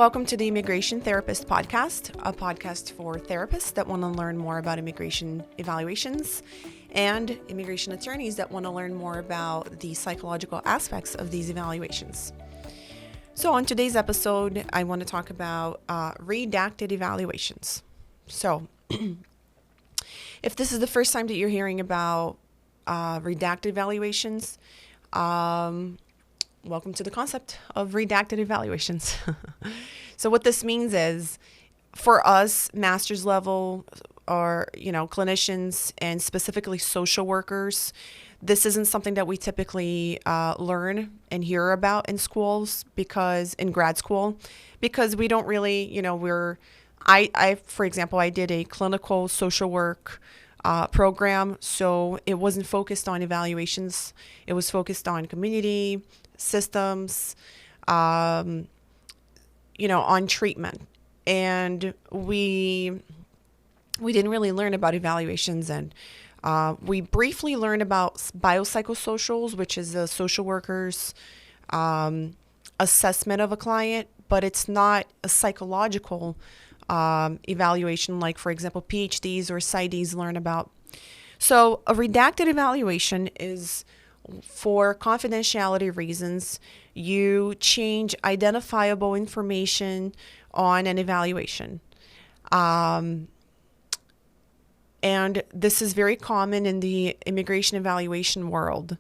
Welcome to the Immigration Therapist Podcast, a podcast for therapists that want to learn more about immigration evaluations and immigration attorneys that want to learn more about the psychological aspects of these evaluations. So on today's episode, I want to talk about redacted evaluations. So if this is the first time that you're hearing about redacted evaluations, welcome to the concept of redacted evaluations. So what this means is, for us, master's level or, clinicians and specifically social workers, this isn't something that we typically learn and hear about in schools in grad school, because we don't really, for example, I did a clinical social work program, so it wasn't focused on evaluations. It was focused on community systems, on treatment. And we didn't really learn about evaluations, and we briefly learned about biopsychosocials, which is the social worker's assessment of a client, but it's not a psychological evaluation like, for example, PhDs or PsyDs learn about. So a redacted evaluation is, for confidentiality reasons, you change identifiable information on an evaluation. And this is very common in the immigration evaluation world,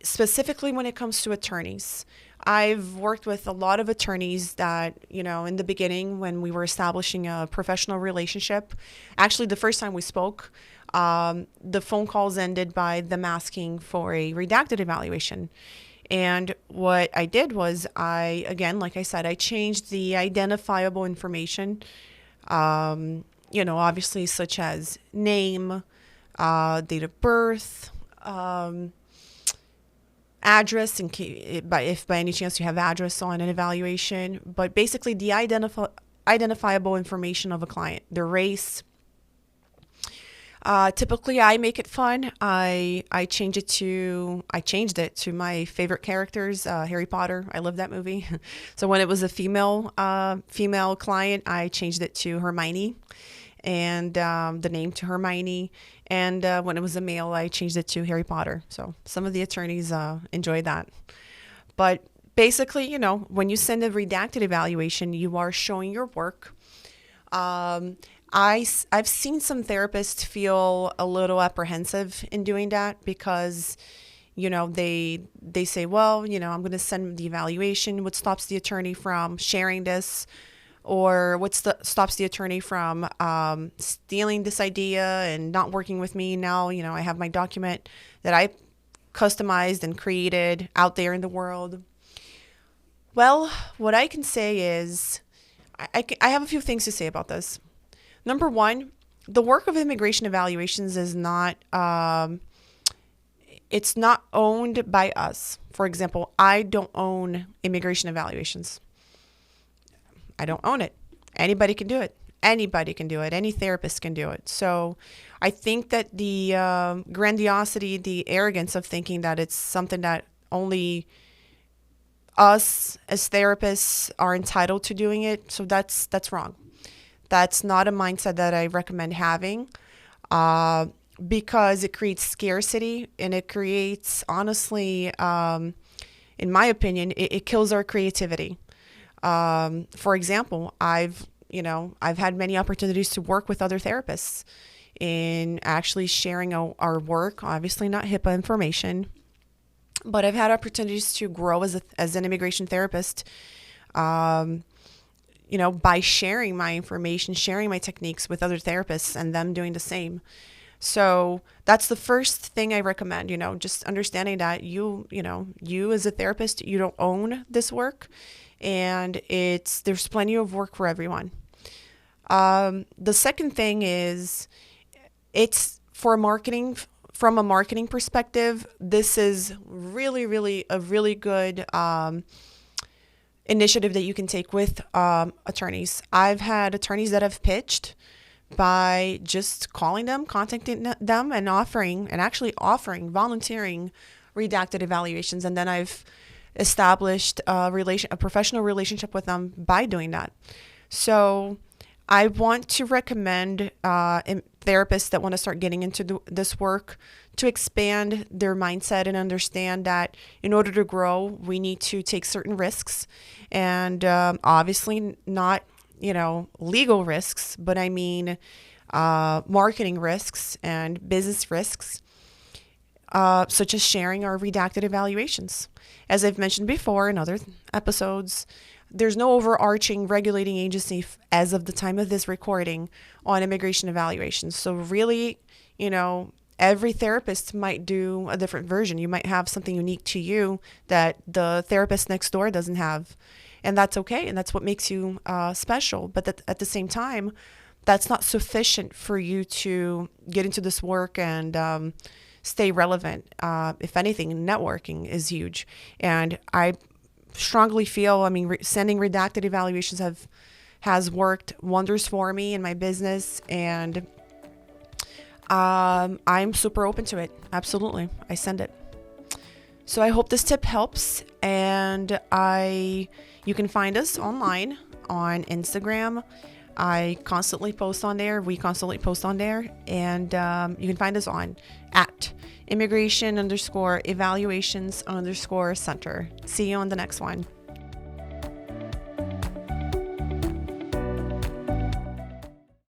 specifically when it comes to attorneys. I've worked with a lot of attorneys that, in the beginning when we were establishing a professional relationship, actually the first time we spoke, the phone calls ended by them asking for a redacted evaluation. And what I did was like I said, I changed the identifiable information, obviously such as name, date of birth, address, if by any chance you have address on an evaluation, but basically the identifiable information of a client, their race. Typically I make it fun. I changed it to my favorite characters, Harry Potter. I love that movie. So when it was a female client, I changed it to Hermione, and the name to Hermione. And when it was a male, I changed it to Harry Potter. So some of the attorneys enjoyed that. But basically, when you send a redacted evaluation, you are showing your work. I've seen some therapists feel a little apprehensive in doing that because, they say, well, I'm going to send the evaluation. What stops the attorney from sharing this? Or stops the attorney from stealing this idea and not working with me? Now, I have my document that I customized and created out there in the world. Well, what I can say is I have a few things to say about this. Number one, the work of immigration evaluations is not, it's not owned by us. For example, I don't own immigration evaluations. I don't own it. Anybody can do it. Anybody can do it. Any therapist can do it. So I think that the grandiosity, the arrogance of thinking that it's something that only us as therapists are entitled to doing it, so that's wrong. That's not a mindset that I recommend having, because it creates scarcity, and it creates, honestly, in my opinion, it kills our creativity. For example, I've had many opportunities to work with other therapists in actually sharing our work, obviously not HIPAA information, but I've had opportunities to grow as an immigration therapist, by sharing my information, sharing my techniques with other therapists and them doing the same. So that's the first thing I recommend, just understanding that you as a therapist, you don't own this work, and there's plenty of work for everyone. The second thing is, it's from a marketing perspective, this is really, really a really good initiative that you can take with attorneys. I've had attorneys that have pitched by just calling them, contacting them, and volunteering redacted evaluations. And then I've established a professional relationship with them by doing that. So I want to recommend therapists that want to start getting into this work to expand their mindset and understand that in order to grow, we need to take certain risks, and obviously not, legal risks, but I mean marketing risks and business risks, such as sharing our redacted evaluations. As I've mentioned before in other episodes, there's no overarching regulating agency as of the time of this recording on immigration evaluations. So really, every therapist might do a different version. You might have something unique to you that the therapist next door doesn't have. And that's okay. And that's what makes you special. But at the same time, that's not sufficient for you to get into this work and stay relevant. If anything, networking is huge. And I strongly feel, sending redacted evaluations has worked wonders for me in my business, and I'm super open to it. Absolutely. I send it. So I hope this tip helps, and you can find us online on Instagram. I constantly post on there. We constantly post on there, and you can find us on at immigration_evaluations_center. See you on the next one.